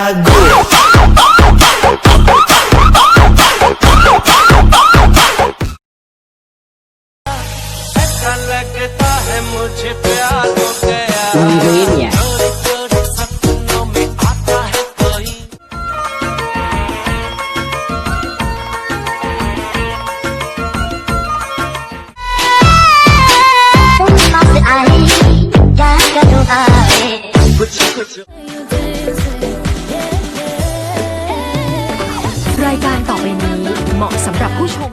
lagu. Nungguin ya.รายการต่อไปนี้เหมาะสำหรับผู้ชม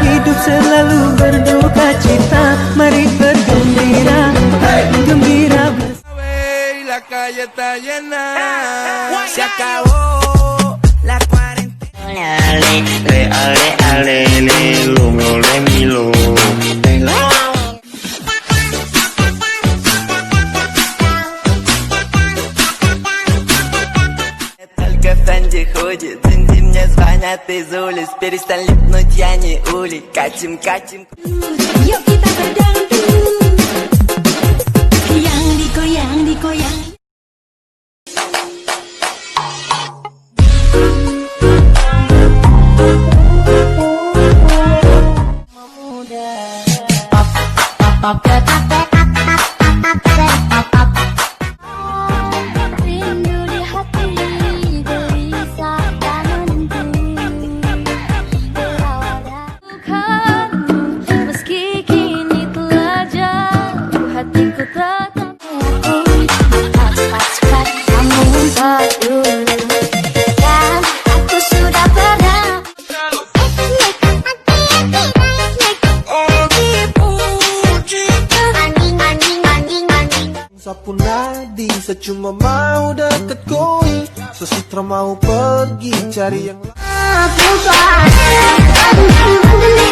Hidup selalu berduka cita, mari bergembira, gembira bersama. La calle está llena, se acabó la cuarentena. Ale, ale, ale, ale, lo, re, mi, lo. Только в танде ходит, ты мне звонят из улиц. Перестань липнуть, я не улей. Катим, катим. Yuk kita berdangdut, yang digoyang digoyang. Rindu di hati, gelisah dan menentu. Berawal dari meski kini telah jauh, hatiku tetap pas-pas kamu berdulu. Dan aku sudah pernah Sapunadi, secuma mau deket koi, sesitra mau pergi cari yang lain. aku